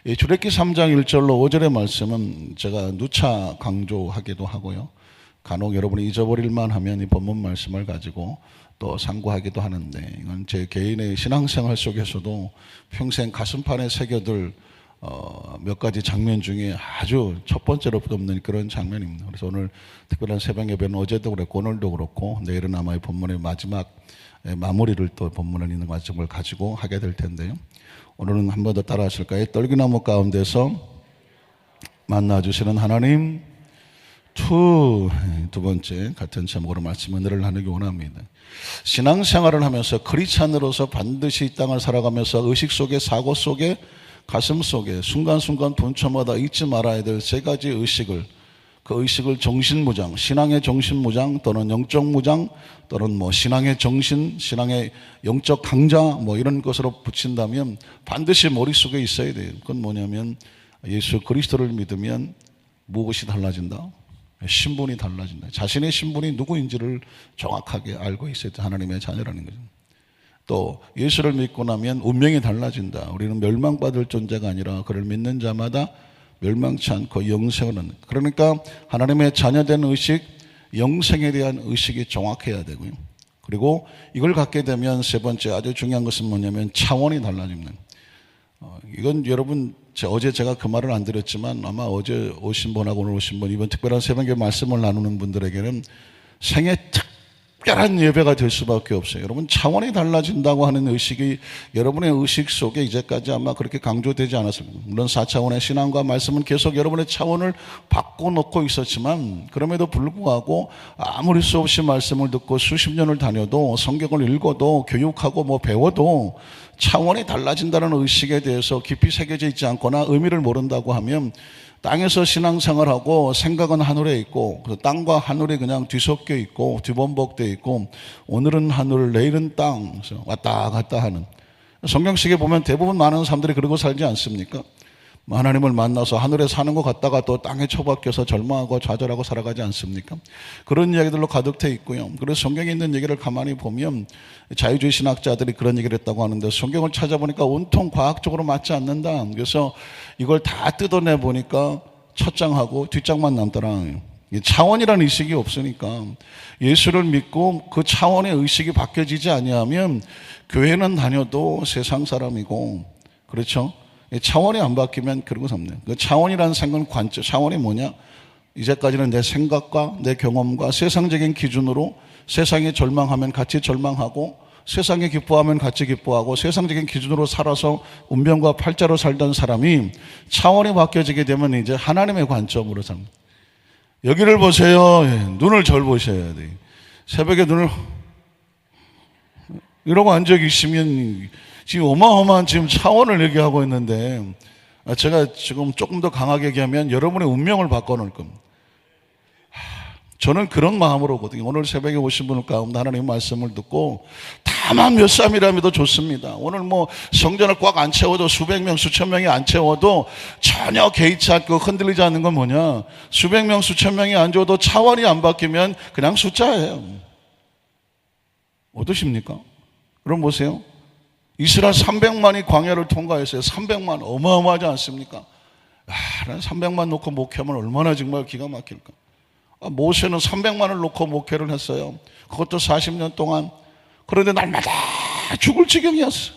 이 출애굽기 3장 1절로 5절의 말씀은 제가 누차 강조하기도 하고요. 간혹 여러분이 잊어버릴만 하면 이 본문 말씀을 가지고 또 상고하기도 하는데, 이건 제 개인의 신앙생활 속에서도 평생 가슴판에 새겨둘 몇 가지 장면 중에 아주 첫 번째로 뽑는 그런 장면입니다. 그래서 오늘 특별한 새벽 예배는 어제도 그랬고 오늘도 그렇고 내일은 아마 이 본문의 마지막 마무리를 또 본문을 있는 말씀을 가지고 하게 될 텐데요. 오늘은 한 번 더 따라 하실까요? 떨기나무 가운데서 만나주시는 하나님. 두 번째 같은 제목으로 말씀 은혜를 나누기 원합니다. 신앙생활을 하면서 크리스찬으로서 반드시 이 땅을 살아가면서 의식 속에, 사고 속에, 가슴 속에 순간순간 분초마다 잊지 말아야 될 세 가지 의식을, 그 의식을 정신무장, 신앙의 정신무장 또는 영적 무장 또는 신앙의 정신, 신앙의 영적 강자 이런 것으로 붙인다면 반드시 머릿속에 있어야 돼요. 그건 뭐냐면 예수 그리스도를 믿으면 무엇이 달라진다? 신분이 달라진다. 자신의 신분이 누구인지를 정확하게 알고 있어야 돼. 하나님의 자녀라는 거죠. 또 예수를 믿고 나면 운명이 달라진다. 우리는 멸망받을 존재가 아니라 그를 믿는 자마다 멸망치 않고 영생을 얻는. 그러니까 하나님의 자녀된 의식, 영생에 대한 의식이 정확해야 되고요. 그리고 이걸 갖게 되면 세 번째 아주 중요한 것은 뭐냐면 차원이 달라집니다. 이건 여러분, 어제 제가 그 말을 안 드렸지만 아마 어제 오신 분하고 오늘 오신 분, 이번 특별한 새벽에 말씀을 나누는 분들에게는 생애 특별한 예배가 될 수밖에 없어요. 여러분, 차원이 달라진다고 하는 의식이 여러분의 의식 속에 이제까지 아마 그렇게 강조되지 않았을 겁니다. 물론 4차원의 신앙과 말씀은 계속 여러분의 차원을 바꿔놓고 있었지만, 그럼에도 불구하고 아무리 수없이 말씀을 듣고 수십 년을 다녀도, 성경을 읽어도, 교육하고 배워도 차원이 달라진다는 의식에 대해서 깊이 새겨져 있지 않거나 의미를 모른다고 하면, 땅에서 신앙생활하고 생각은 하늘에 있고, 땅과 하늘이 그냥 뒤섞여 있고 뒤범벅되어 있고, 오늘은 하늘 내일은 땅, 왔다 갔다 하는, 성경책에 보면 대부분 많은 사람들이 그러고 살지 않습니까? 하나님을 만나서 하늘에 사는 것 같다가 또 땅에 처박혀서 절망하고 좌절하고 살아가지 않습니까? 그런 이야기들로 가득 돼 있고요. 그래서 성경에 있는 얘기를 가만히 보면 자유주의 신학자들이 그런 얘기를 했다고 하는데, 성경을 찾아보니까 온통 과학적으로 맞지 않는다. 그래서 이걸 다 뜯어내 보니까 첫 장하고 뒷장만 남더라. 차원이라는 의식이 없으니까 예수를 믿고 그 차원의 의식이 바뀌어지지 아니하면 교회는 다녀도 세상 사람이고, 그렇죠? 차원이 안 바뀌면 그런 거 없네요. 그 차원이라는 생각은 관점. 차원이 뭐냐? 이제까지는 내 생각과 내 경험과 세상적인 기준으로 세상이 절망하면 같이 절망하고, 세상이 기뻐하면 같이 기뻐하고, 세상적인 기준으로 살아서 운명과 팔자로 살던 사람이 차원이 바뀌어지게 되면 이제 하나님의 관점으로 삽니다. 여기를 보세요. 눈을 절 보셔야 돼요. 새벽에 눈을 이러고 앉아 계시면 지금 어마어마한 지금 차원을 얘기하고 있는데, 제가 지금 조금 더 강하게 얘기하면 여러분의 운명을 바꿔놓을 겁니다. 저는 그런 마음으로 오거든요. 오늘 새벽에 오신 분들 가운데 하나님의 말씀을 듣고 다만 몇 사람이라도 좋습니다. 오늘 성전을 꽉 안 채워도, 수백 명 수천 명이 안 채워도 전혀 개의치 않고 흔들리지 않는 건 뭐냐? 수백 명 수천 명이 안 줘도 차원이 안 바뀌면 그냥 숫자예요. 어떠십니까? 그럼 보세요. 이스라엘 300만이 광야를 통과했어요. 300만, 어마어마하지 않습니까? 300만 놓고 목회하면 얼마나 정말 기가 막힐까. 모세는 300만을 놓고 목회를 했어요. 그것도 40년 동안. 그런데 날마다 죽을 지경이었어.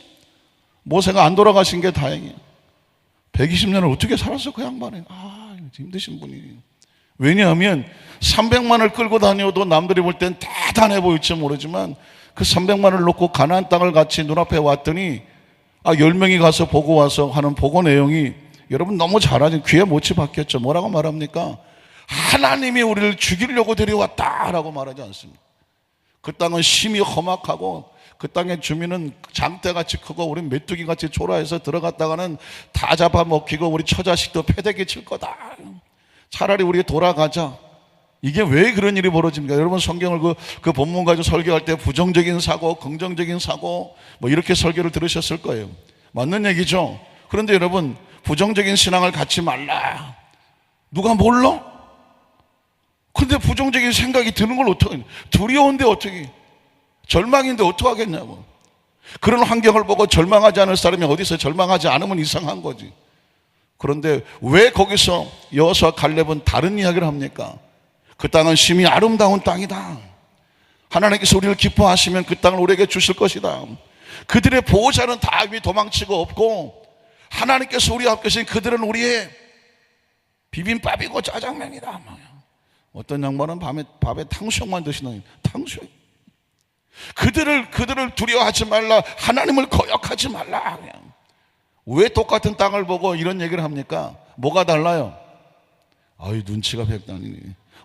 모세가 안 돌아가신 게 다행이에요. 120년을 어떻게 살았어 그 양반이. 힘드신 분이. 왜냐하면 300만을 끌고 다녀도 남들이 볼 땐 대단해 보일지 모르지만, 그 300만을 놓고 가나안 땅을 같이 눈앞에 왔더니 10명이 가서 보고 와서 하는 보고 내용이, 여러분 너무 잘 아죠. 귀에 못이 박혔죠. 뭐라고 말합니까? 하나님이 우리를 죽이려고 데려왔다라고 말하지 않습니다. 그 땅은 심히 험악하고, 그 땅의 주민은 장대같이 크고, 우리 메뚜기같이 초라해서 들어갔다가는 다 잡아먹히고 우리 처자식도 패대기 칠 거다. 차라리 우리 돌아가자. 이게 왜 그런 일이 벌어집니까? 여러분, 성경을 그 본문 가지고 설교할 때 부정적인 사고, 긍정적인 사고 이렇게 설교를 들으셨을 거예요. 맞는 얘기죠. 그런데 여러분, 부정적인 신앙을 갖지 말라. 누가 몰라? 근데 부정적인 생각이 드는 걸 어떻게, 두려운데 어떻게, 절망인데 어떻게 하겠냐고. 그런 환경을 보고 절망하지 않을 사람이 어디서 절망하지 않으면 이상한 거지. 그런데 왜 거기서 여호수아 갈렙은 다른 이야기를 합니까? 그 땅은 심히 아름다운 땅이다. 하나님께서 우리를 기뻐하시면 그 땅을 우리에게 주실 것이다. 그들의 보호자는 다 이미 도망치고 없고 하나님께서 우리 앞에 계신 그들은 우리의 비빔밥이고 짜장면이다. 어떤 양반은 밥에 탕수육만 드시는 탕수육. 그들을 두려워하지 말라. 하나님을 거역하지 말라. 그냥. 왜 똑같은 땅을 보고 이런 얘기를 합니까? 뭐가 달라요? 아이, 눈치가 백단이네.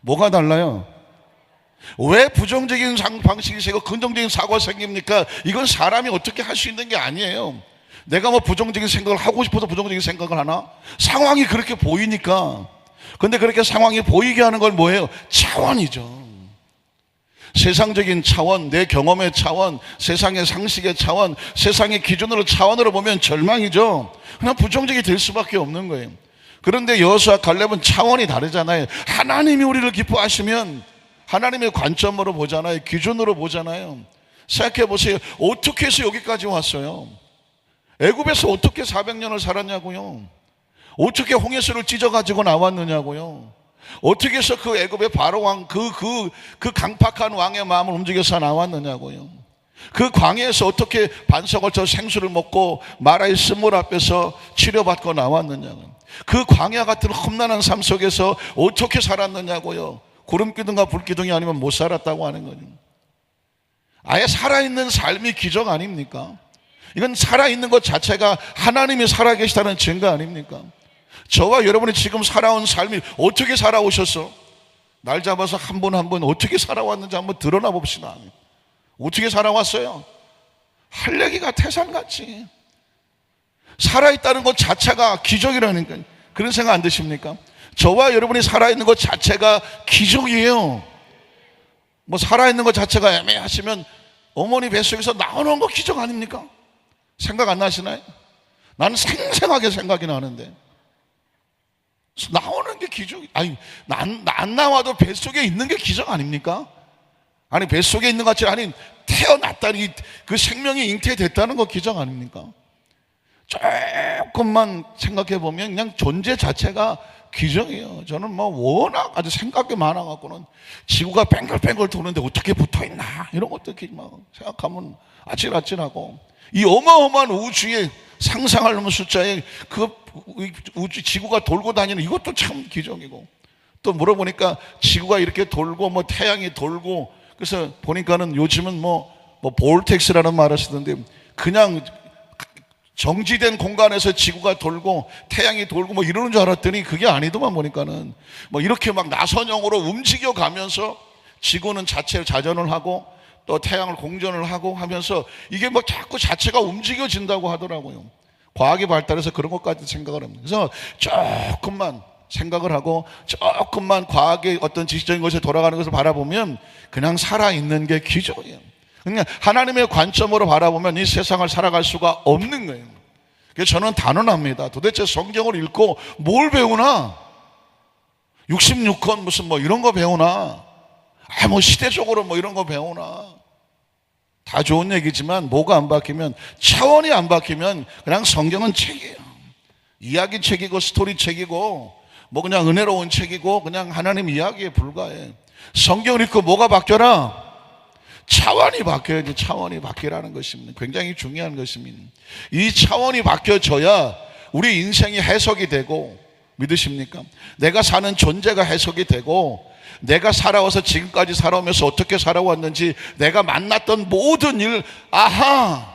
뭐가 달라요? 왜 부정적인 방식이 생기고 긍정적인 사고가 생깁니까? 이건 사람이 어떻게 할 수 있는 게 아니에요. 내가 뭐 부정적인 생각을 하고 싶어서 부정적인 생각을 하나? 상황이 그렇게 보이니까. 근데 그렇게 상황이 보이게 하는 건 뭐예요? 차원이죠. 세상적인 차원, 내 경험의 차원, 세상의 상식의 차원, 세상의 기준으로 차원으로 보면 절망이죠. 그냥 부정적이 될 수밖에 없는 거예요. 그런데 여호수아 갈렙은 차원이 다르잖아요. 하나님이 우리를 기뻐하시면 하나님의 관점으로 보잖아요. 기준으로 보잖아요. 생각해 보세요. 어떻게 해서 여기까지 왔어요? 애굽에서 어떻게 400년을 살았냐고요? 어떻게 홍해수를 찢어가지고 나왔느냐고요? 어떻게 해서 그 애굽의 바로왕 그 강팍한 왕의 마음을 움직여서 나왔느냐고요? 그 광야에서 어떻게 반석을 쳐 생수를 먹고 마라의 쓴물 앞에서 치료받고 나왔느냐고요? 그 광야 같은 험난한 삶 속에서 어떻게 살았느냐고요? 구름기둥과 불기둥이 아니면 못 살았다고 하는 거죠. 아예 살아있는 삶이 기적 아닙니까? 이건 살아있는 것 자체가 하나님이 살아계시다는 증거 아닙니까? 저와 여러분이 지금 살아온 삶이 어떻게 살아오셨어? 날 잡아서 한 분 한 분 어떻게 살아왔는지 한번 드러나 봅시다. 어떻게 살아왔어요? 할 얘기가 태산같이 살아있다는 것 자체가 기적이라니까요. 그런 생각 안 드십니까? 저와 여러분이 살아있는 것 자체가 기적이에요. 뭐 살아있는 것 자체가 애매하시면 어머니 뱃속에서 나오는 거 기적 아닙니까? 생각 안 나시나요? 나는 생생하게 생각이 나는데 나오는 게 기적. 아니, 안 나와도 뱃속에 있는 게 기적 아닙니까? 아니, 뱃속에 있는 것 같지 아니 태어났다니 그 생명이 잉태됐다는 거 기적 아닙니까? 조금만 생각해 보면 그냥 존재 자체가 기적이에요. 저는 뭐 워낙 아주 생각이 많아갖고는 지구가 뱅글뱅글 도는데 어떻게 붙어있나 이런 것도 막 생각하면 아찔아찔하고 이 어마어마한 우주의 상상할 수 없는 숫자에 그 우주 지구가 돌고 다니는 이것도 참 기적이고 또 물어보니까 지구가 이렇게 돌고 뭐 태양이 돌고 그래서 보니까는 요즘은 뭐 볼텍스라는 말을 쓰던데 그냥 정지된 공간에서 지구가 돌고 태양이 돌고 뭐 이러는 줄 알았더니 그게 아니더만 보니까는 뭐 이렇게 막 나선형으로 움직여 가면서 지구는 자체를 자전을 하고 또 태양을 공전을 하고 하면서 이게 뭐 자꾸 자체가 움직여진다고 하더라고요. 과학이 발달해서 그런 것까지 생각을 합니다. 그래서 조금만 생각을 하고 조금만 과학의 어떤 지식적인 것에 돌아가는 것을 바라보면 그냥 살아있는 게 기적이에요. 그냥 하나님의 관점으로 바라보면 이 세상을 살아갈 수가 없는 거예요. 그래서 저는 단언합니다. 도대체 성경을 읽고 뭘 배우나? 66권 무슨 뭐 이런 거 배우나? 뭐 시대적으로 뭐 이런 거 배우나? 다 좋은 얘기지만 뭐가 안 바뀌면 차원이 안 바뀌면 그냥 성경은 책이에요. 이야기 책이고 스토리 책이고 뭐 그냥 은혜로운 책이고 그냥 하나님 이야기에 불과해. 성경을 읽고 뭐가 바뀌어라? 차원이 바뀌어야지. 차원이 바뀌라는 것입니다. 굉장히 중요한 것입니다. 이 차원이 바뀌어져야 우리 인생이 해석이 되고 믿으십니까? 내가 사는 존재가 해석이 되고 내가 살아와서 지금까지 살아오면서 어떻게 살아왔는지 내가 만났던 모든 일 아하.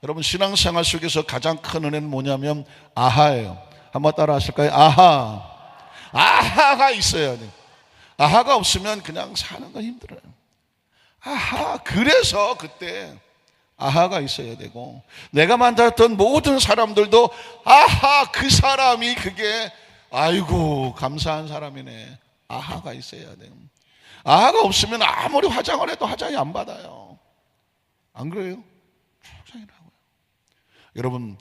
여러분 신앙생활 속에서 가장 큰 은혜는 뭐냐면 아하예요. 한번 따라 하실까요? 아하. 아하가 있어야 돼요. 아하가 없으면 그냥 사는 거 힘들어요. 아하. 그래서 그때 아하가 있어야 되고 내가 만났던 모든 사람들도 아하 그 사람이 그게 아이고 감사한 사람이네. 아하가 있어야 돼요. 아하가 없으면 아무리 화장을 해도 화장이 안 받아요. 안 그래요? 화장이라고요. 여러분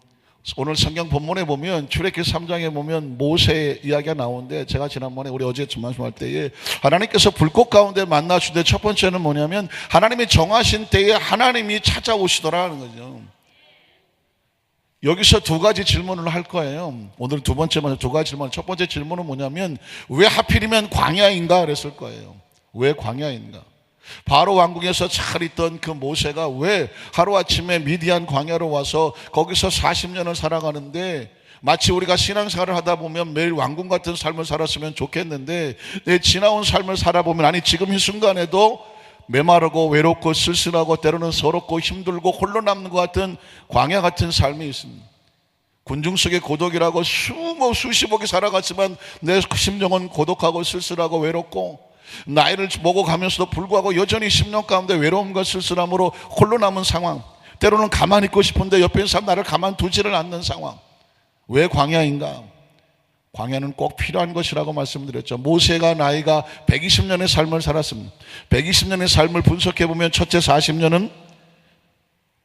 오늘 성경 본문에 보면 출애굽기 3장에 보면 모세 이야기가 나오는데 제가 지난번에 우리 어제 말씀할 때에 하나님께서 불꽃 가운데 만나 주되 첫 번째는 뭐냐면 하나님이 정하신 때에 하나님이 찾아오시더라는 거죠. 여기서 두 가지 질문을 할 거예요. 오늘 두 번째 먼저 두 가지 질문. 첫 번째 질문은 뭐냐면 왜 하필이면 광야인가 그랬을 거예요. 왜 광야인가? 바로 왕궁에서 잘 있던 그 모세가 왜 하루아침에 미디안 광야로 와서 거기서 40년을 살아가는데, 마치 우리가 신앙생활을 하다 보면 매일 왕궁 같은 삶을 살았으면 좋겠는데 내 지나온 삶을 살아보면, 아니 지금 이 순간에도 메마르고 외롭고 쓸쓸하고 때로는 서럽고 힘들고 홀로 남는 것 같은 광야 같은 삶이 있습니다. 군중 속의 고독이라고 수십억이 살아갔지만 내 심정은 고독하고 쓸쓸하고 외롭고, 나이를 먹어가면서도 불구하고 여전히 10년 가운데 외로움과 쓸쓸함으로 홀로 남은 상황, 때로는 가만히 있고 싶은데 옆에 있는 사람 나를 가만두지를 않는 상황. 왜 광야인가? 광야는 꼭 필요한 것이라고 말씀드렸죠. 모세가 나이가 120년의 삶을 살았습니다. 120년의 삶을 분석해보면 첫째 40년은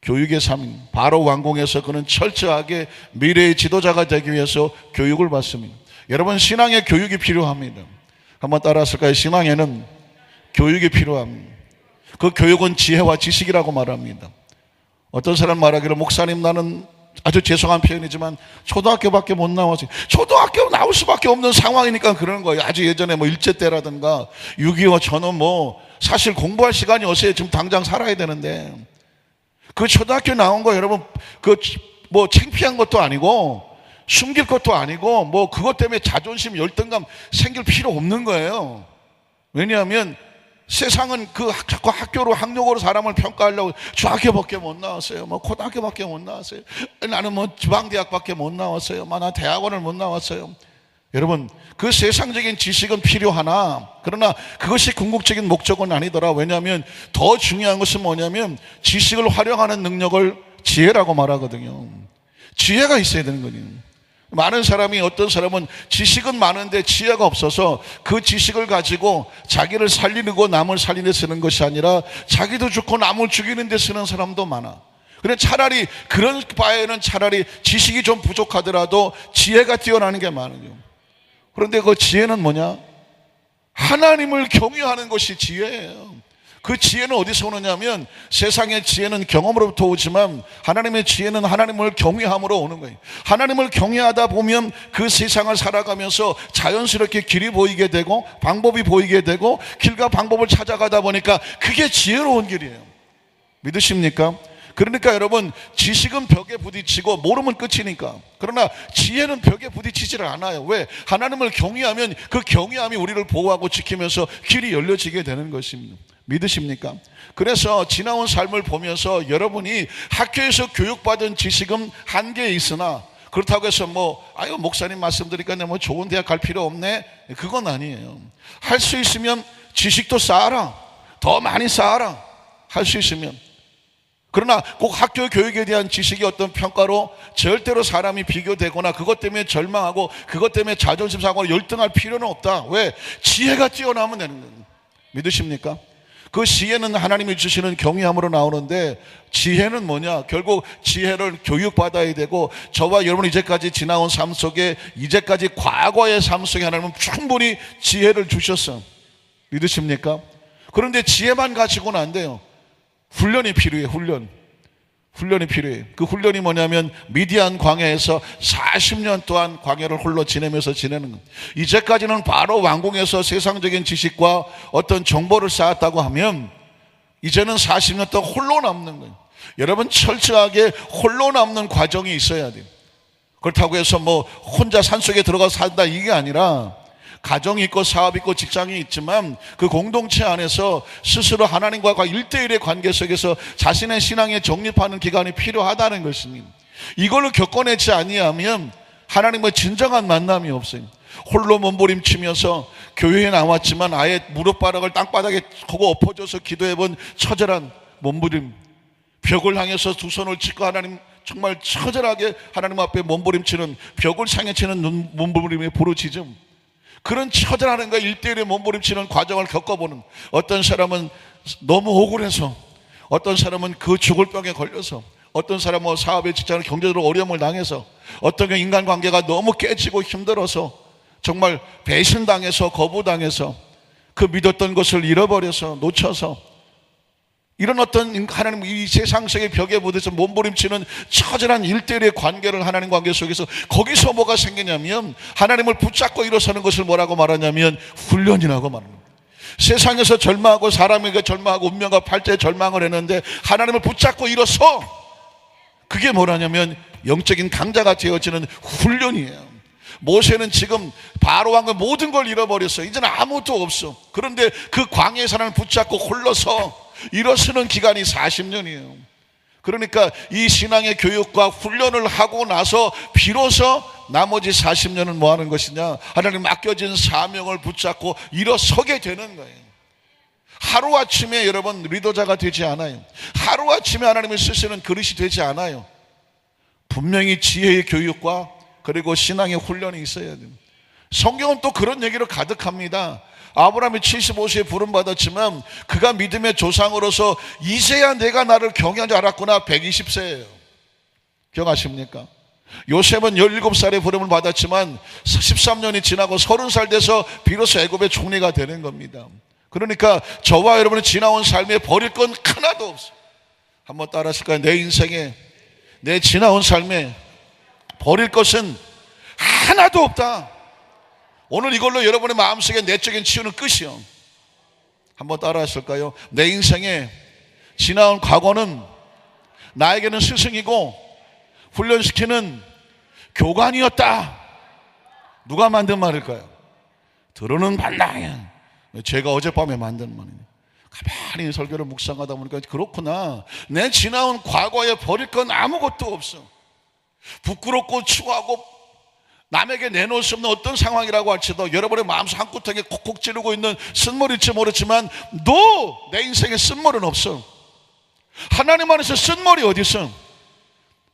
교육의 삶입니다. 바로 왕궁에서 그는 철저하게 미래의 지도자가 되기 위해서 교육을 받습니다. 여러분, 신앙의 교육이 필요합니다. 한번 따라하실까요? 신앙에는 교육이 필요합니다. 그 교육은 지혜와 지식이라고 말합니다. 어떤 사람 말하기를, 목사님 나는, 아주 죄송한 표현이지만 초등학교밖에 못 나왔어요. 초등학교 나올 수밖에 없는 상황이니까 그러는 거예요. 아주 예전에 뭐 일제 때라든가 6.25 저는 뭐 사실 공부할 시간이 없어요. 지금 당장 살아야 되는데, 그 초등학교 나온 거 여러분, 그 뭐 창피한 것도 아니고 숨길 것도 아니고 뭐 그것 때문에 자존심 열등감 생길 필요 없는 거예요. 왜냐하면 세상은 그 학교로 학력으로 사람을 평가하려고 중학교밖에 못 나왔어요. 뭐 고등학교밖에 못 나왔어요. 나는 뭐 지방대학밖에 못 나왔어요. 나 대학원을 못 나왔어요. 여러분, 그 세상적인 지식은 필요하나, 그러나 그것이 궁극적인 목적은 아니더라. 왜냐하면 더 중요한 것은 뭐냐면 지식을 활용하는 능력을 지혜라고 말하거든요. 지혜가 있어야 되는 거예요. 많은 사람이, 어떤 사람은 지식은 많은데 지혜가 없어서 그 지식을 가지고 자기를 살리고 남을 살리는 데 쓰는 것이 아니라 자기도 죽고 남을 죽이는 데 쓰는 사람도 많아. 그래, 차라리 그런 바에는 차라리 지식이 좀 부족하더라도 지혜가 뛰어나는 게 많아요. 그런데 그 지혜는 뭐냐? 하나님을 경외하는 것이 지혜예요. 그 지혜는 어디서 오느냐면, 세상의 지혜는 경험으로부터 오지만 하나님의 지혜는 하나님을 경외함으로 오는 거예요. 하나님을 경외하다 보면 그 세상을 살아가면서 자연스럽게 길이 보이게 되고 방법이 보이게 되고, 길과 방법을 찾아가다 보니까 그게 지혜로운 길이에요. 믿으십니까? 그러니까 여러분, 지식은 벽에 부딪히고 모르면 끝이니까. 그러나 지혜는 벽에 부딪히지를 않아요. 왜? 하나님을 경외하면 그 경외함이 우리를 보호하고 지키면서 길이 열려지게 되는 것입니다. 믿으십니까? 그래서 지나온 삶을 보면서 여러분이 학교에서 교육받은 지식은 한계에 있으나, 그렇다고 해서 뭐 아유 목사님 말씀드리니까 뭐 좋은 대학 갈 필요 없네, 그건 아니에요. 할 수 있으면 지식도 쌓아라. 더 많이 쌓아라. 할 수 있으면. 그러나 꼭 학교 교육에 대한 지식이 어떤 평가로 절대로 사람이 비교되거나 그것 때문에 절망하고 그것 때문에 자존심 상하고 열등할 필요는 없다. 왜? 지혜가 뛰어나면 되는 거예요. 믿으십니까? 그 지혜는 하나님이 주시는 경외함으로 나오는데, 지혜는 뭐냐? 결국 지혜를 교육받아야 되고, 저와 여러분 이제까지 지나온 삶 속에, 이제까지 과거의 삶 속에 하나님은 충분히 지혜를 주셨어. 믿으십니까? 그런데 지혜만 가지고는 안 돼요. 훈련이 필요해. 훈련이 필요해. 그 훈련이 뭐냐면 미디안 광야에서 40년 동안 광야를 홀로 지내면서 지내는 것. 이제까지는 바로 왕궁에서 세상적인 지식과 어떤 정보를 쌓았다고 하면, 이제는 40년 동안 홀로 남는 거예요. 여러분, 철저하게 홀로 남는 과정이 있어야 돼요. 그렇다고 해서 뭐 혼자 산속에 들어가서 산다 이게 아니라, 가정이 있고 사업이 있고 직장이 있지만 그 공동체 안에서 스스로 하나님과 1대1의 관계 속에서 자신의 신앙에 정립하는 기간이 필요하다는 것입니다. 이걸로 겪어내지 아니하면 하나님과 진정한 만남이 없어요. 홀로 몸부림치면서 교회에 나왔지만 아예 무릎바닥을 땅바닥에 하고 엎어져서 기도해본 처절한 몸부림, 벽을 향해서 두 손을 짚고 하나님 정말 처절하게 하나님 앞에 몸부림치는, 벽을 향해 치는 몸부림의 부르짖음, 그런 처절함과 1대1의 몸부림치는 과정을 겪어보는, 어떤 사람은 너무 억울해서, 어떤 사람은 그 죽을 병에 걸려서, 어떤 사람은 사업에 직장을 경제적으로 어려움을 당해서, 어떤 경우 인간관계가 너무 깨지고 힘들어서, 정말 배신당해서 거부당해서 그 믿었던 것을 잃어버려서 놓쳐서 이런 어떤 하나님 이 세상 속의 벽에 부딪혀 몸부림치는 처절한 일대일의 관계를 하나님 관계 속에서 거기서 뭐가 생기냐면 하나님을 붙잡고 일어서는 것을 뭐라고 말하냐면 훈련이라고 말합니다. 세상에서 절망하고 사람에게 절망하고 운명과 팔자에 절망을 했는데 하나님을 붙잡고 일어서 그게 뭐라냐면 영적인 강자가 되어지는 훈련이에요. 모세는 지금 바로 왕의 모든 걸 잃어버렸어요. 이제는 아무것도 없어. 그런데 그 광야의 사람을 붙잡고 홀러서 일어서는 기간이 40년이에요. 그러니까 이 신앙의 교육과 훈련을 하고 나서 비로소 나머지 40년은 뭐 하는 것이냐, 하나님 맡겨진 사명을 붙잡고 일어서게 되는 거예요. 하루아침에 여러분 리더자가 되지 않아요. 하루아침에 하나님을 쓰시는 그릇이 되지 않아요. 분명히 지혜의 교육과 그리고 신앙의 훈련이 있어야 돼요. 성경은 또 그런 얘기로 가득합니다. 아브라함이 75세에 부름받았지만 그가 믿음의 조상으로서 이제야 내가 나를 경외한 줄 알았구나. 120세예요. 기억하십니까? 요셉은 17살에 부름을 받았지만 13년이 지나고 30살 돼서 비로소 애굽의 총리가 되는 겁니다. 그러니까 저와 여러분이 지나온 삶에 버릴 건 하나도 없어요. 한번 따라하실까요? 내 인생에, 내 지나온 삶에 버릴 것은 하나도 없다. 오늘 이걸로 여러분의 마음속에 내적인 치유는 끝이요. 한번 따라하실까요? 내 인생에 지나온 과거는 나에게는 스승이고 훈련시키는 교관이었다. 누가 만든 말일까요? 들어는 반나요. 제가 어젯밤에 만든 말이에요. 가만히 설교를 묵상하다 보니까 그렇구나. 내 지나온 과거에 버릴 건 아무것도 없어. 부끄럽고 추하고 남에게 내놓을 수 없는 어떤 상황이라고 할지도 여러분의 마음속 한구석에 콕콕 찌르고 있는 쓴물일지 모르지만 내 인생에 쓴물은 없어. 하나님 안에서 쓴물이 어디 있어?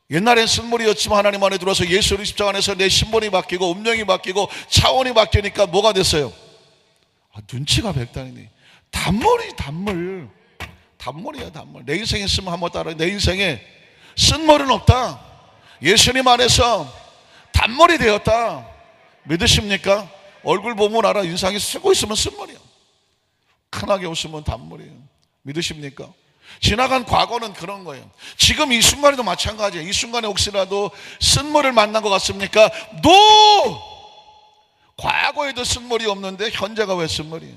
옛날엔 쓴물이었지만 하나님 안에 들어와서 예수의 십자가 안에서 내 신분이 바뀌고 운명이 바뀌고 차원이 바뀌니까 뭐가 됐어요? 눈치가 백단이네. 단물이야 단물. 내 인생에 쓰면 한번 따라해. 내 인생에 쓴물은 없다. 예수님 안에서 단물이 되었다. 믿으십니까? 얼굴 보면 알아. 인상이 쓰고 있으면 쓴물이야. 큰하게 웃으면 단물이에요. 믿으십니까? 지나간 과거는 그런 거예요. 지금 이 순간에도 마찬가지예요. 이 순간에 혹시라도 쓴물을 만난 것 같습니까? 과거에도 쓴물이 없는데 현재가 왜 쓴물이에요?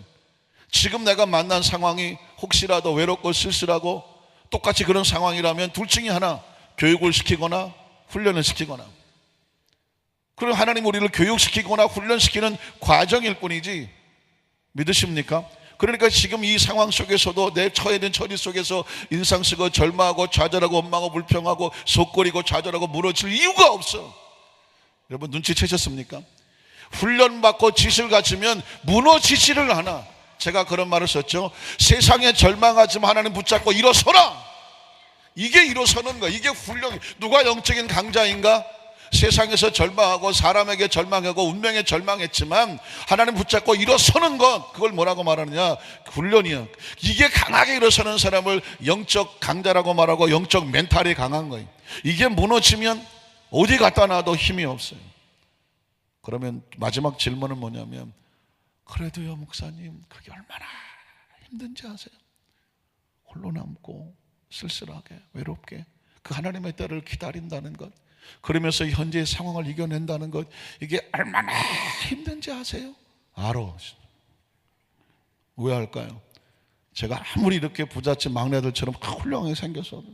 지금 내가 만난 상황이 혹시라도 외롭고 쓸쓸하고 똑같이 그런 상황이라면 둘 중에 하나, 교육을 시키거나 훈련을 시키거나. 그럼 하나님 우리를 교육시키거나 훈련시키는 과정일 뿐이지. 믿으십니까? 그러니까 지금 이 상황 속에서도 내 처해진 처지 속에서 인상 쓰고 절망하고 좌절하고 원망하고 불평하고 속거리고 좌절하고 무너질 이유가 없어. 여러분 눈치채셨습니까? 훈련받고 지식을 갖추면 무너지지를 않아. 제가 그런 말을 썼죠. 세상에 절망하지만 하나님 붙잡고 일어서라. 이게 일어서는 거야. 이게 훈련. 누가 영적인 강자인가? 세상에서 절망하고 사람에게 절망하고 운명에 절망했지만 하나님 붙잡고 일어서는 것, 그걸 뭐라고 말하느냐? 훈련이야. 이게 강하게 일어서는 사람을 영적 강자라고 말하고 영적 멘탈이 강한 거예요. 이게 무너지면 어디 갖다 놔도 힘이 없어요. 그러면 마지막 질문은 뭐냐면, 그래도요 목사님 그게 얼마나 힘든지 아세요? 홀로 남고 쓸쓸하게 외롭게 그 하나님의 때를 기다린다는 것, 그러면서 현재의 상황을 이겨낸다는 것, 이게 얼마나 힘든지 아세요? 알아. 왜 할까요? 제가 아무리 이렇게 부잣집 막내들처럼 훌륭하게 생겨서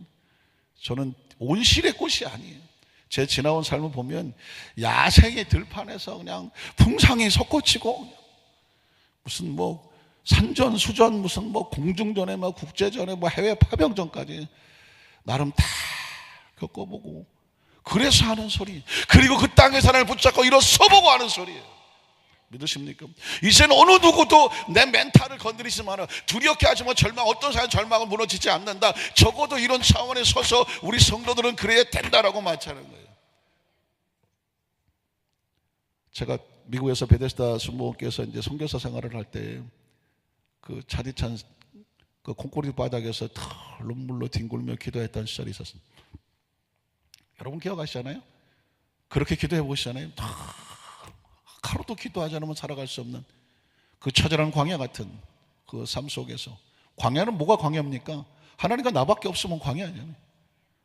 저는 온실의 꽃이 아니에요. 제 지나온 삶을 보면 야생의 들판에서 그냥 풍상이 솟구치고 무슨 뭐 산전 수전 무슨 뭐 공중전에 뭐 국제전에 뭐 해외 파병전까지 나름 다 겪어보고 그래서 하는 소리, 그리고 그 땅의 사람을 붙잡고 일어서보고 하는 소리예요. 믿으십니까? 이제는 어느 누구도 내 멘탈을 건드리지 마라. 두렵게 하지 마. 절망, 어떤 사람 절망은 무너지지 않는다. 적어도 이런 차원에 서서 우리 성도들은 그래야 된다라고 말하는 거예요. 제가 미국에서 베데스다 순복음교회에서 이제 선교사 생활을 할 때 그 차디찬 그 콘크리트 바닥에서 눈물로 뒹굴며 기도했던 시절이 있었습니다. 여러분 기억하시잖아요? 그렇게 기도해 보시잖아요. 하루도 기도하지 않으면 살아갈 수 없는 그 처절한 광야 같은 그 삶 속에서, 광야는 뭐가 광야입니까? 하나님과 나밖에 없으면 광야잖아요.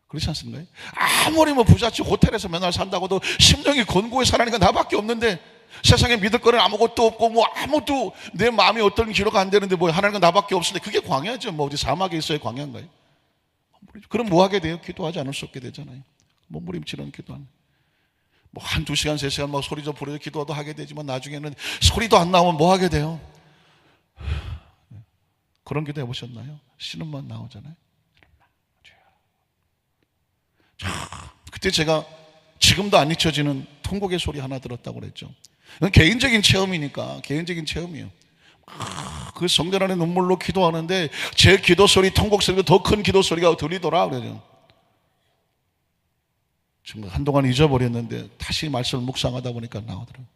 그렇지 않습니까? 아무리 뭐 부잣집 호텔에서 맨날 산다고도 심령이 권고해서 하나님과 나밖에 없는데 세상에 믿을 거는 아무것도 없고 뭐 아무도 내 마음이 어떤 기로가 안 되는데 뭐 하나님과 나밖에 없으니까 그게 광야죠. 뭐 어디 사막에 있어야 광야인가요? 그럼 뭐 하게 돼요? 기도하지 않을 수 없게 되잖아요. 몸부림치는 기도하는. 뭐 한두 시간, 세 시간 막 소리 좀 부르려 기도도 하게 되지만 나중에는 소리도 안 나오면 뭐 하게 돼요? 그런 기도 해보셨나요? 신음만 나오잖아요. 그때 제가 지금도 안 잊혀지는 통곡의 소리 하나 들었다고 그랬죠. 이건 개인적인 체험이니까 개인적인 체험이에요. 그 성전 안에 눈물로 기도하는데 제 기도 소리, 통곡 소리가 더 큰 기도 소리가 들리더라 그러죠. 지금 한동안 잊어버렸는데 다시 말씀을 묵상하다 보니까 나오더라고요.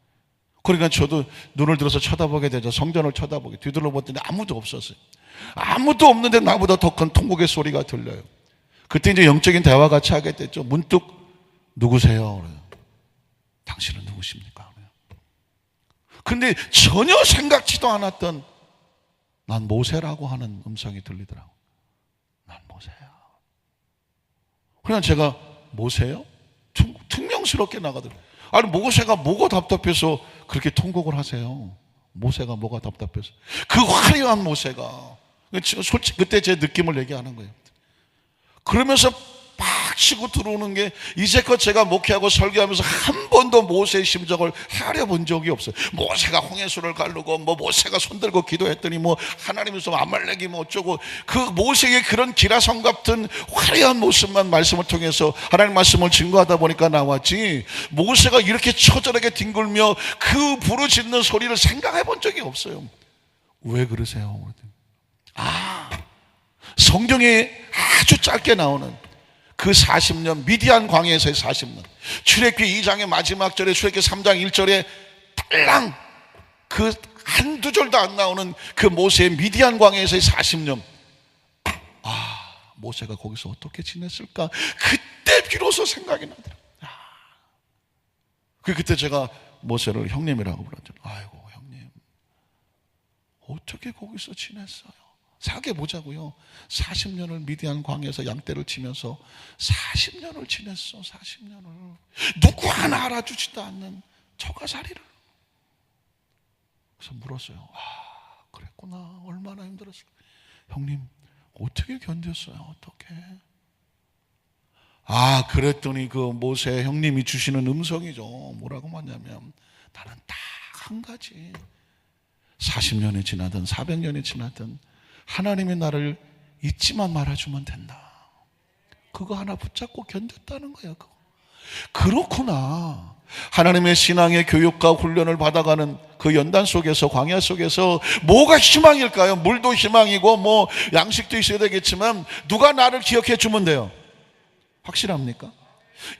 그러니까 저도 눈을 들어서 쳐다보게 되죠. 성전을 쳐다보게 뒤돌아봤더니 아무도 없었어요. 아무도 없는데 나보다 더 큰 통곡의 소리가 들려요. 그때 이제 영적인 대화 같이 하게 됐죠. 문득 누구세요? 그래요. 당신은 누구십니까? 그래요. 근데 전혀 생각지도 않았던 난 모세라고 하는 음성이 들리더라고요. 난 모세야. 그냥 제가 모세요? 퉁명스럽게 나가더라고요. 아니 모세가 뭐가 답답해서 그렇게 통곡을 하세요? 모세가 뭐가 답답해서 그 화려한 모세가 솔직히 그때 제 느낌을 얘기하는 거예요. 그러면서 막 치고 들어오는 게 이제껏 제가 목회하고 설교하면서 한 번도 모세의 심정을 헤아려 본 적이 없어요. 모세가 홍해수를 가르고 뭐 모세가 손들고 기도했더니 뭐 하나님께서 아말렉이 뭐 어쩌고 그 모세의 그런 기라성 같은 화려한 모습만 말씀을 통해서 하나님 말씀을 증거하다 보니까 나왔지 모세가 이렇게 처절하게 뒹굴며 그 부르짖는 소리를 생각해 본 적이 없어요. 왜 그러세요? 성경에 아주 짧게 나오는 그 40년 미디안 광야에서의 40년 출애굽기 2장의 마지막 절에 출애굽기 3장 1절에 딸랑 그 한두 절도 안 나오는 그 모세의 미디안 광야에서의 40년 모세가 거기서 어떻게 지냈을까 그때 비로소 생각이 나더라고요. 그때 제가 모세를 형님이라고 불렀잖아요. 아이고 형님 어떻게 거기서 지냈어요? 생각해보자고요. 40년을 미디안 광야에서 양떼를 치면서 40년을 지냈어. 40년을 누구 하나 알아주지도 않는 처가살이를. 그래서 물었어요. 그랬구나. 얼마나 힘들었을까. 형님 어떻게 견뎠어요? 어떻게? 그랬더니 그 모세 형님이 주시는 음성이죠. 뭐라고 하냐면 나는 딱 한 가지 40년이 지나든 400년이 지나든 하나님이 나를 잊지만 말아주면 된다. 그거 하나 붙잡고 견뎠다는 거야. 그거. 그렇구나. 하나님의 신앙의 교육과 훈련을 받아가는 그 연단 속에서 광야 속에서 뭐가 희망일까요? 물도 희망이고 뭐 양식도 있어야 되겠지만 누가 나를 기억해 주면 돼요? 확실합니까?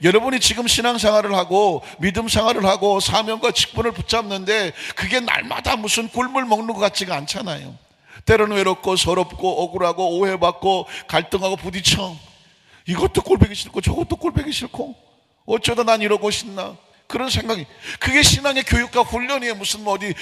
여러분이 지금 신앙생활을 하고 믿음 생활을 하고 사명과 직분을 붙잡는데 그게 날마다 무슨 꿀물 먹는 것 같지가 않잖아요. 때로는 외롭고 서럽고 억울하고 오해받고 갈등하고 부딪혀. 이것도 꼴보기 싫고 저것도 꼴보기 싫고 어쩌다 난 이러고 싶나 그런 생각이. 그게 신앙의 교육과 훈련이에요. 무슨 뭐 어디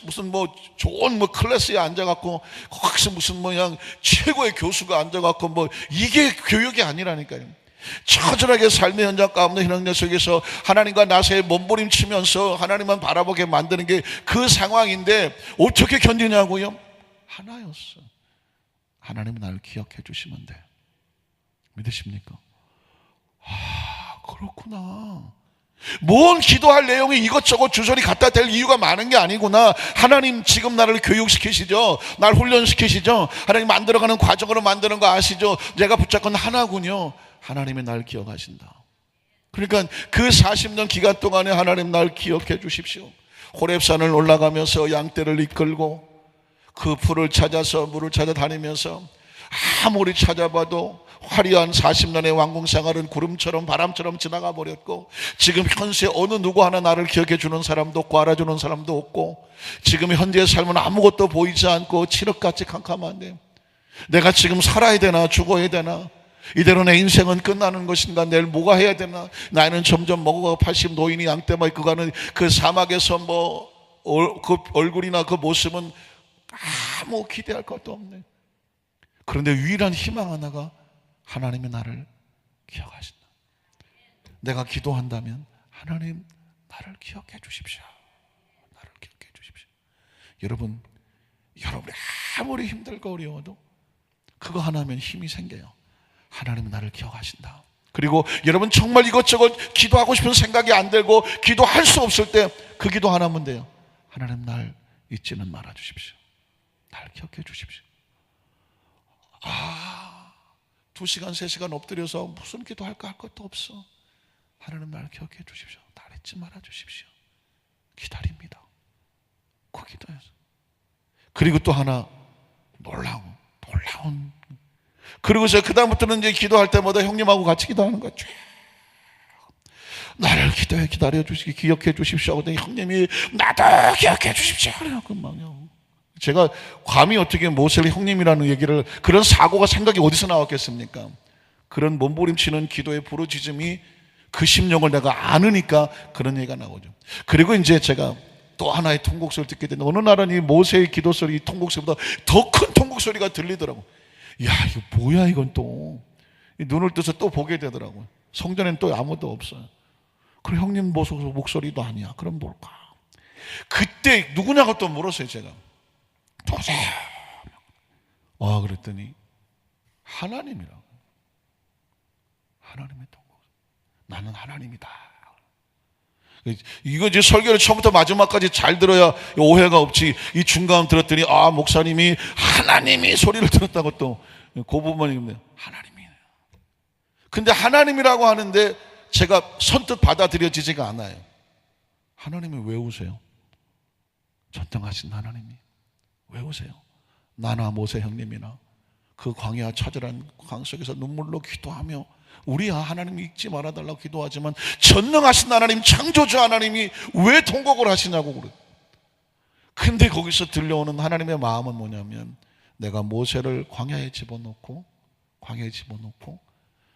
무슨 뭐 좋은 뭐 클래스에 앉아갖고 거기서 무슨 그냥 최고의 교수가 앉아갖고 뭐 이게 교육이 아니라니까요. 처절하게 삶의 현장 가운데 현장 속에서 하나님과 나서의 몸부림치면서 하나님만 바라보게 만드는 게 그 상황인데 어떻게 견디냐고요? 하나였어. 하나님은 나를 기억해 주시면 돼. 믿으십니까? 그렇구나. 뭔 기도할 내용이 이것저것 주저리 갖다 댈 이유가 많은 게 아니구나. 하나님 지금 나를 교육시키시죠. 날 훈련시키시죠. 하나님 만들어가는 과정으로 만드는 거 아시죠? 내가 붙잡건 하나군요. 하나님이 날 기억하신다. 그러니까 그 40년 기간 동안에 하나님 날 기억해 주십시오. 호렙산을 올라가면서 양떼를 이끌고 그 풀을 찾아서 물을 찾아다니면서 아무리 찾아봐도 화려한 40년의 왕궁생활은 구름처럼 바람처럼 지나가 버렸고 지금 현세 어느 누구 하나 나를 기억해 주는 사람도 없고 알아주는 사람도 없고 지금 현재의 삶은 아무것도 보이지 않고 칠흑같이 캄캄한데 내가 지금 살아야 되나 죽어야 되나 이대로 내 인생은 끝나는 것인가 내일 뭐가 해야 되나 나이는 점점 먹어가 80 노인이 양떼만 입고 가는 그 사막에서 뭐 그 얼굴이나 그 모습은 아무 기대할 것도 없네. 그런데 유일한 희망 하나가 하나님이 나를 기억하신다. 내가 기도한다면 하나님 나를 기억해 주십시오. 나를 기억해 주십시오. 여러분이 아무리 힘들고 어려워도 그거 하나면 힘이 생겨요. 하나님은 나를 기억하신다. 그리고 여러분 정말 이것저것 기도하고 싶은 생각이 안 들고 기도할 수 없을 때 그 기도 하나면 돼요. 하나님 날 잊지는 말아 주십시오. 날 기억해 주십시오. 2시간 3시간 엎드려서 무슨 기도할까 할 것도 없어. 하나님 날 기억해 주십시오. 날 잊지 말아 주십시오. 기다립니다. 그 기도에서. 그리고 또 하나 놀라운 그리고서 그 다음부터는 이제 기도할 때마다 형님하고 같이 기도하는 거야. 나를 기다려 주시기 기억해 주십시오 하고 형님이 나도 기억해 주십시오 그래요. 금방요. 제가 감히 어떻게 모세를 형님이라는 얘기를, 그런 사고가 생각이 어디서 나왔겠습니까? 그런 몸부림치는 기도의 부르짖음이 그 심령을 내가 아느니까 그런 얘기가 나오죠. 그리고 이제 제가 또 하나의 통곡소리를 듣게 되는데, 어느 날은 이 모세의 기도소리, 이 통곡소리보다 더 큰 통곡소리가 들리더라고. 야, 이거 뭐야 이건 또. 눈을 떠서 또 보게 되더라고요. 성전에는 또 아무도 없어요. 그럼 형님 목소리도 아니야. 그럼 뭘까? 그때 누구냐고 또 물었어요. 제가 누구세요? 그랬더니 하나님이라고. 하나님의 통곡. 나는 하나님이다. 이거 이제 설교를 처음부터 마지막까지 잘 들어야 오해가 없지. 이 중간 들었더니 목사님이 하나님이 소리를 들었다고 또 그 부분만 읽으면 하나님이에요. 근데 하나님이라고 하는데 제가 선뜻 받아들여지지가 않아요. 하나님이 왜 우세요? 전능하신 하나님이 왜 우세요? 나나 모세 형님이나 그 광야 처절한 광 속에서 눈물로 기도하며 우리 하나님 잊지 말아달라고 기도하지만 전능하신 하나님, 창조주 하나님이 왜 통곡을 하시냐고 그래요. 근데 거기서 들려오는 하나님의 마음은 뭐냐면, 내가 모세를 광야에 집어넣고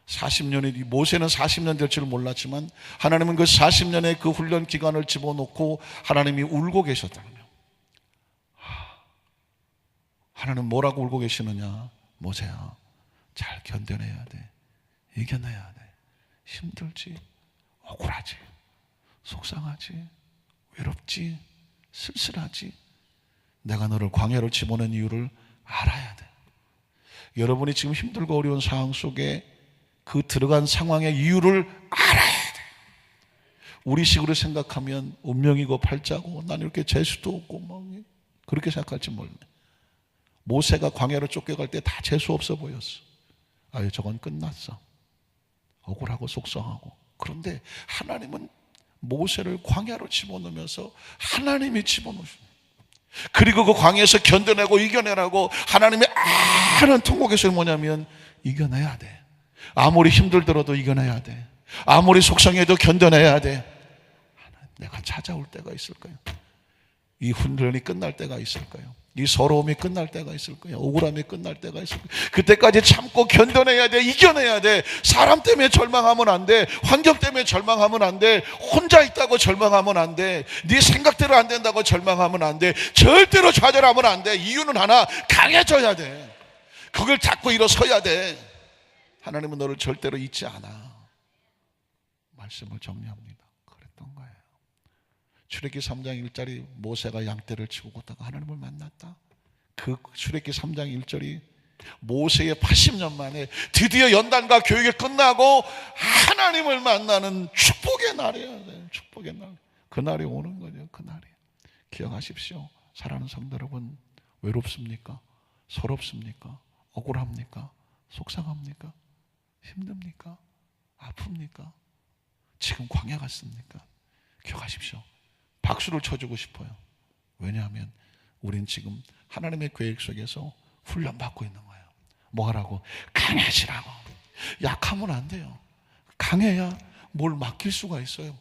40년이, 모세는 40년 될 줄 몰랐지만 하나님은 그 40년의 그 훈련 기간을 집어넣고 하나님이 울고 계셨다고요. 하나님 뭐라고 울고 계시느냐? 모세야, 잘 견뎌내야 돼. 이겨내야 돼. 힘들지, 억울하지, 속상하지, 외롭지, 쓸쓸하지. 내가 너를 광야로 집어넣은 이유를 알아야 돼. 여러분이 지금 힘들고 어려운 상황 속에 그 들어간 상황의 이유를 알아야 돼. 우리식으로 생각하면 운명이고 팔자고 난 이렇게 재수도 없고 막 그렇게 생각할지 몰라. 모세가 광야로 쫓겨갈 때 다 재수 없어 보였어. 저건 끝났어. 억울하고 속상하고. 그런데 하나님은 모세를 광야로 집어넣으면서 하나님이 집어넣으십니다. 그리고 그 광야에서 견뎌내고 이겨내라고 하나님의 아는 통곡의 소리 뭐냐면, 이겨내야 돼. 아무리 힘들더라도 이겨내야 돼. 아무리 속상해도 견뎌내야 돼. 내가 찾아올 때가 있을 거예요. 이 훈련이 끝날 때가 있을 거예요. 이 서러움이 끝날 때가 있을 거예요. 억울함이 끝날 때가 있을 거예요. 그때까지 참고 견뎌내야 돼. 이겨내야 돼. 사람 때문에 절망하면 안 돼. 환경 때문에 절망하면 안 돼. 혼자 있다고 절망하면 안 돼. 네 생각대로 안 된다고 절망하면 안 돼. 절대로 좌절하면 안 돼. 이유는 하나, 강해져야 돼. 그걸 잡고 일어서야 돼. 하나님은 너를 절대로 잊지 않아. 말씀을 정리합니다. 그랬던 거예요. 출애굽기 3장 1절이 모세가 양떼를 치고 걷다가 하나님을 만났다. 그 출애굽기 3장 1절이 모세의 80년 만에 드디어 연단과 교육이 끝나고 하나님을 만나는 축복의 날이에요. 축복의 날. 그날이 오는 거죠. 그날이. 기억하십시오. 사랑하는 성도 여러분, 외롭습니까? 서럽습니까? 억울합니까? 속상합니까? 힘듭니까? 아픕니까? 지금 광야 같습니까? 기억하십시오. 박수를 쳐주고 싶어요. 왜냐하면 우린 지금 하나님의 계획 속에서 훈련받고 있는 거예요. 뭐 하라고? 강해지라고. 약하면 안 돼요. 강해야 뭘 맡길 수가 있어요.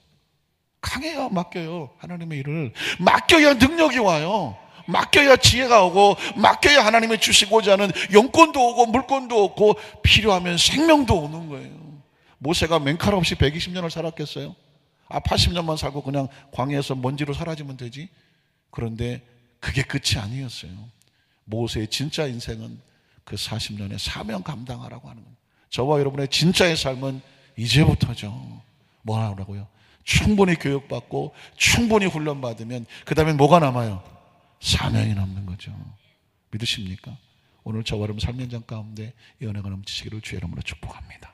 강해야 맡겨요. 하나님의 일을 맡겨야 능력이 와요. 맡겨야 지혜가 오고, 맡겨야 하나님이 주시고자 하는 영권도 오고 물권도 오고 필요하면 생명도 오는 거예요. 모세가 맹칼 없이 120년을 살았겠어요? 80년만 살고 그냥 광야에서 먼지로 사라지면 되지. 그런데 그게 끝이 아니었어요. 모세의 진짜 인생은 그 40년의 사명 감당하라고 하는 겁니다. 저와 여러분의 진짜의 삶은 이제부터죠. 뭐라고요? 충분히 교육받고 충분히 훈련받으면 그 다음에 뭐가 남아요? 사명이 남는 거죠. 믿으십니까? 오늘 저와 여러분 삶의 현장 가운데 이 은혜가 넘치시기를 주의 이름으로 축복합니다.